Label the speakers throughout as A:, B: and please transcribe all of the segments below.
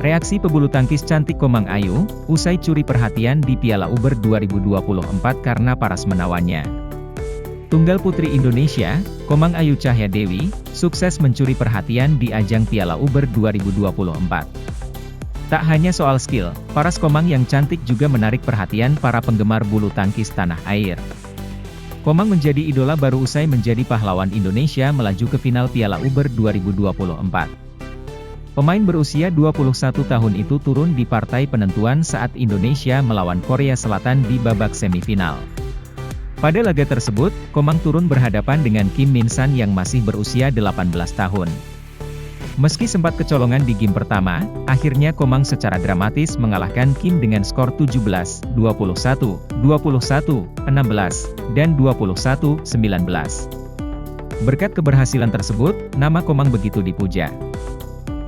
A: Reaksi pebulu tangkis cantik Komang Ayu, usai curi perhatian di Piala Uber 2024 karena paras menawannya. Tunggal putri Indonesia, Komang Ayu Cahyadewi, sukses mencuri perhatian di ajang Piala Uber 2024. Tak hanya soal skill, paras Komang yang cantik juga menarik perhatian para penggemar bulu tangkis tanah air. Komang menjadi idola baru usai menjadi pahlawan Indonesia melaju ke final Piala Uber 2024. Pemain berusia 21 tahun itu turun di partai penentuan saat Indonesia melawan Korea Selatan di babak semifinal. Pada laga tersebut, Komang turun berhadapan dengan Kim Min San yang masih berusia 18 tahun. Meski sempat kecolongan di game pertama, akhirnya Komang secara dramatis mengalahkan Kim dengan skor 17, 21, 21, 16, dan 21, 19. Berkat keberhasilan tersebut, nama Komang begitu dipuja.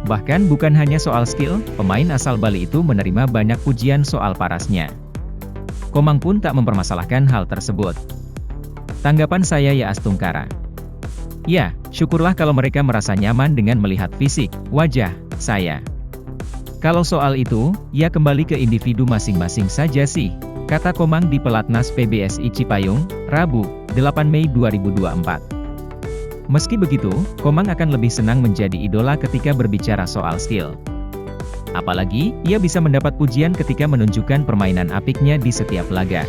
A: Bahkan bukan hanya soal skill, pemain asal Bali itu menerima banyak pujian soal parasnya. Komang pun tak mempermasalahkan hal tersebut. Tanggapan saya ya Astungkara. Ya, syukurlah kalau mereka merasa nyaman dengan melihat fisik, wajah, saya. Kalau soal itu, ya kembali ke individu masing-masing saja sih, kata Komang di Pelatnas PBSI Cipayung, Rabu, 8 Mei 2024. Meski begitu, Komang akan lebih senang menjadi idola ketika berbicara soal skill. Apalagi, ia bisa mendapat pujian ketika menunjukkan permainan apiknya di setiap laga.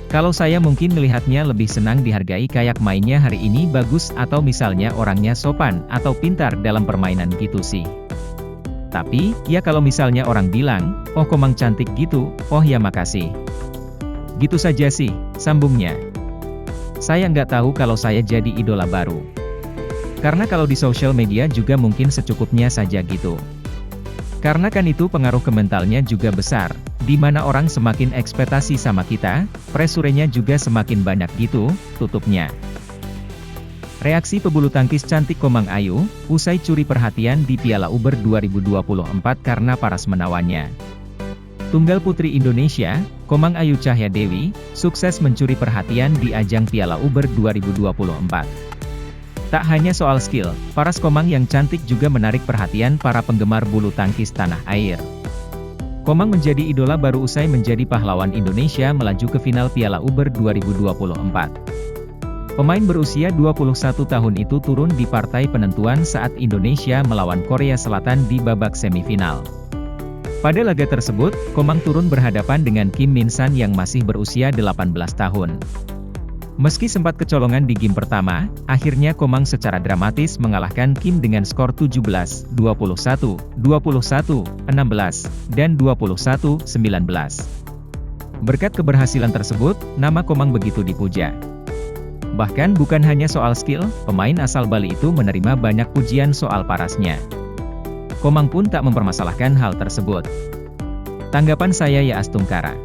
A: Kalau saya mungkin melihatnya lebih senang dihargai kayak mainnya hari ini bagus atau misalnya orangnya sopan atau pintar dalam permainan gitu sih. Tapi, ya kalau misalnya orang bilang, oh Komang cantik gitu, oh ya makasih. Gitu saja sih, sambungnya. Saya nggak tahu kalau saya jadi idola baru. Karena kalau di sosial media juga mungkin secukupnya saja gitu. Karena kan itu pengaruh ke mentalnya juga besar, di mana orang semakin ekspektasi sama kita, presurenya juga semakin banyak gitu, tutupnya. Reaksi pebulu tangkis cantik Komang Ayu, usai curi perhatian di Piala Uber 2024 karena paras menawannya. Tunggal putri Indonesia, Komang Ayu Cahyadewi, sukses mencuri perhatian di ajang Piala Uber 2024. Tak hanya soal skill, paras Komang yang cantik juga menarik perhatian para penggemar bulu tangkis tanah air. Komang menjadi idola baru usai menjadi pahlawan Indonesia melaju ke final Piala Uber 2024. Pemain berusia 21 tahun itu turun di partai penentuan saat Indonesia melawan Korea Selatan di babak semifinal. Pada laga tersebut, Komang turun berhadapan dengan Kim Min San yang masih berusia 18 tahun. Meski sempat kecolongan di game pertama, akhirnya Komang secara dramatis mengalahkan Kim dengan skor 17, 21, 21, 16, dan 21, 19. Berkat keberhasilan tersebut, nama Komang begitu dipuja. Bahkan bukan hanya soal skill, pemain asal Bali itu menerima banyak pujian soal parasnya. Komang pun tak mempermasalahkan hal tersebut. Tanggapan saya ya Astungkara.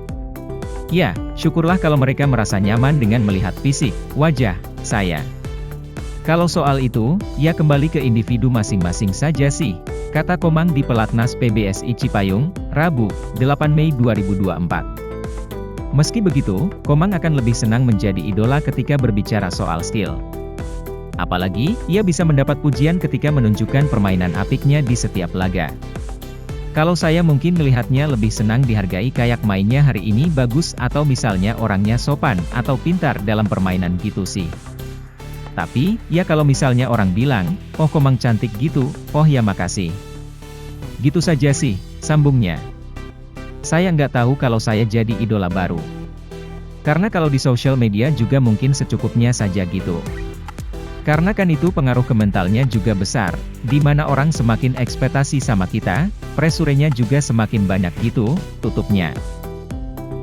A: Ya, syukurlah kalau mereka merasa nyaman dengan melihat fisik, wajah, saya. Kalau soal itu, ya kembali ke individu masing-masing saja sih, kata Komang di Pelatnas PBSI Cipayung, Rabu, 8 Mei 2024. Meski begitu, Komang akan lebih senang menjadi idola ketika berbicara soal skill. Apalagi, ia bisa mendapat pujian ketika menunjukkan permainan apiknya di setiap laga. Kalau saya mungkin melihatnya lebih senang dihargai kayak mainnya hari ini bagus atau misalnya orangnya sopan atau pintar dalam permainan gitu sih. Tapi, ya kalau misalnya orang bilang, oh Komang cantik gitu, oh ya makasih. Gitu saja sih, sambungnya. Saya nggak tahu kalau saya jadi idola baru. Karena kalau di sosial media juga mungkin secukupnya saja gitu. Karena kan itu pengaruh ke mentalnya juga besar, di mana orang semakin ekspektasi sama kita, presurenya juga semakin banyak gitu, tutupnya.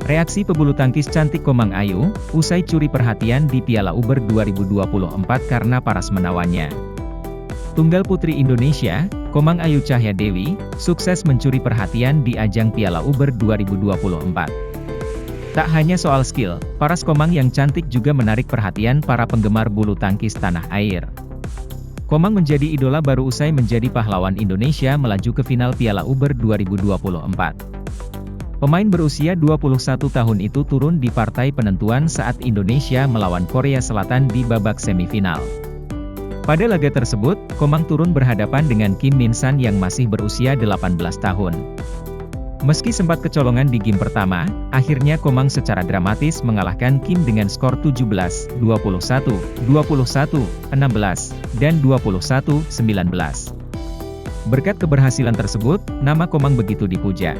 A: Reaksi pebulu tangkis cantik Komang Ayu, usai curi perhatian di Piala Uber 2024 karena paras menawannya. Tunggal putri Indonesia, Komang Ayu Cahyadewi, sukses mencuri perhatian di ajang Piala Uber 2024. Tak hanya soal skill, paras Komang yang cantik juga menarik perhatian para penggemar bulu tangkis tanah air. Komang menjadi idola baru usai menjadi pahlawan Indonesia melaju ke final Piala Uber 2024. Pemain berusia 21 tahun itu turun di partai penentuan saat Indonesia melawan Korea Selatan di babak semifinal. Pada laga tersebut, Komang turun berhadapan dengan Kim Min San yang masih berusia 18 tahun. Meski sempat kecolongan di game pertama, akhirnya Komang secara dramatis mengalahkan Kim dengan skor 17, 21, 21, 16, dan 21, 19. Berkat keberhasilan tersebut, nama Komang begitu dipuja.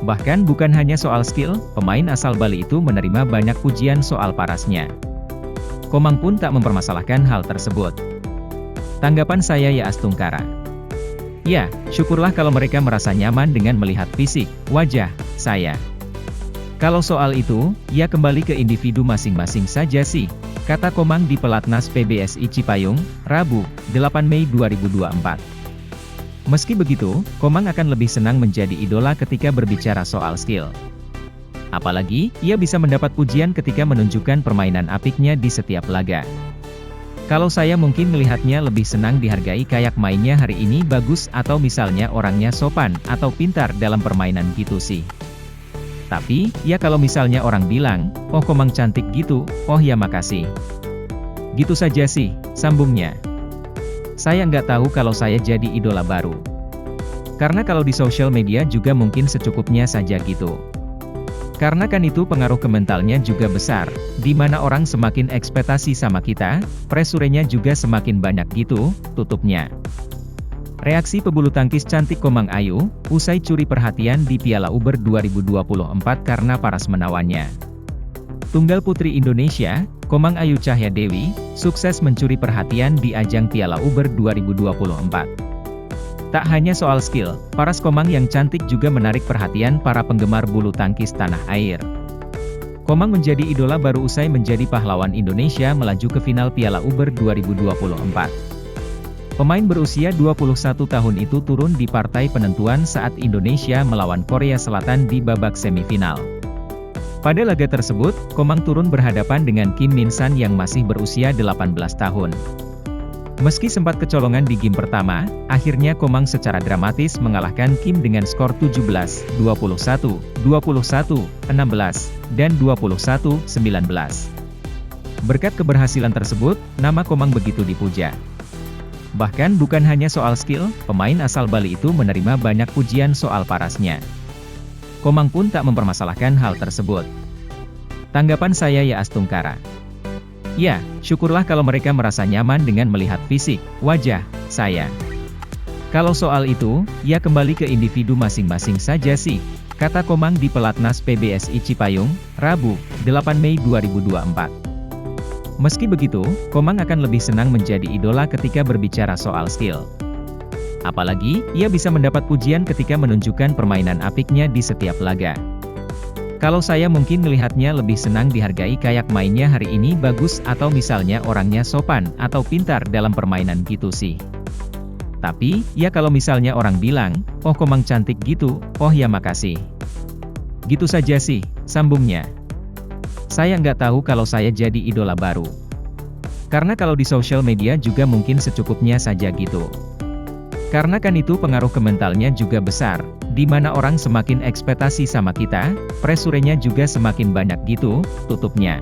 A: Bahkan bukan hanya soal skill, pemain asal Bali itu menerima banyak pujian soal parasnya. Komang pun tak mempermasalahkan hal tersebut. Tanggapan saya ya Astungkara. Ya, syukurlah kalau mereka merasa nyaman dengan melihat fisik, wajah, saya. Kalau soal itu, ya kembali ke individu masing-masing saja sih, kata Komang di Pelatnas PBSI Cipayung, Rabu, 8 Mei 2024. Meski begitu, Komang akan lebih senang menjadi idola ketika berbicara soal skill. Apalagi, ia bisa mendapat pujian ketika menunjukkan permainan apiknya di setiap laga. Kalau saya mungkin melihatnya lebih senang dihargai kayak mainnya hari ini bagus atau misalnya orangnya sopan atau pintar dalam permainan gitu sih. Tapi, ya kalau misalnya orang bilang, oh Komang cantik gitu, oh ya makasih. Gitu saja sih, sambungnya. Saya nggak tahu kalau saya jadi idola baru. Karena kalau di sosial media juga mungkin secukupnya saja gitu. Karena kan itu pengaruh ke mentalnya juga besar, di mana orang semakin ekspektasi sama kita, presurenya juga semakin banyak gitu, tutupnya. Reaksi pebulu tangkis cantik Komang Ayu, usai curi perhatian di Piala Uber 2024 karena paras menawannya. Tunggal putri Indonesia, Komang Ayu Cahyadewi, sukses mencuri perhatian di ajang Piala Uber 2024. Tak hanya soal skill, paras Komang yang cantik juga menarik perhatian para penggemar bulu tangkis tanah air. Komang menjadi idola baru usai menjadi pahlawan Indonesia melaju ke final Piala Uber 2024. Pemain berusia 21 tahun itu turun di partai penentuan saat Indonesia melawan Korea Selatan di babak semifinal. Pada laga tersebut, Komang turun berhadapan dengan Kim Min San yang masih berusia 18 tahun. Meski sempat kecolongan di game pertama, akhirnya Komang secara dramatis mengalahkan Kim dengan skor 17, 21, 21, 16, dan 21, 19. Berkat keberhasilan tersebut, nama Komang begitu dipuja. Bahkan bukan hanya soal skill, pemain asal Bali itu menerima banyak pujian soal parasnya. Komang pun tak mempermasalahkan hal tersebut. Tanggapan saya ya Astungkara. Ya, syukurlah kalau mereka merasa nyaman dengan melihat fisik, wajah, saya. Kalau soal itu, ya kembali ke individu masing-masing saja sih, kata Komang di Pelatnas PBSI Cipayung, Rabu, 8 Mei 2024. Meski begitu, Komang akan lebih senang menjadi idola ketika berbicara soal skill. Apalagi, ia bisa mendapat pujian ketika menunjukkan permainan apiknya di setiap laga. Kalau saya mungkin melihatnya lebih senang dihargai kayak mainnya hari ini bagus atau misalnya orangnya sopan atau pintar dalam permainan gitu sih. Tapi, ya kalau misalnya orang bilang, oh Komang cantik gitu, oh ya makasih. Gitu saja sih, sambungnya. Saya nggak tahu kalau saya jadi idola baru. Karena kalau di sosial media juga mungkin secukupnya saja gitu. Karena kan itu pengaruh ke mentalnya juga besar, di mana orang semakin ekspektasi sama kita, presurenya juga semakin banyak gitu, tutupnya.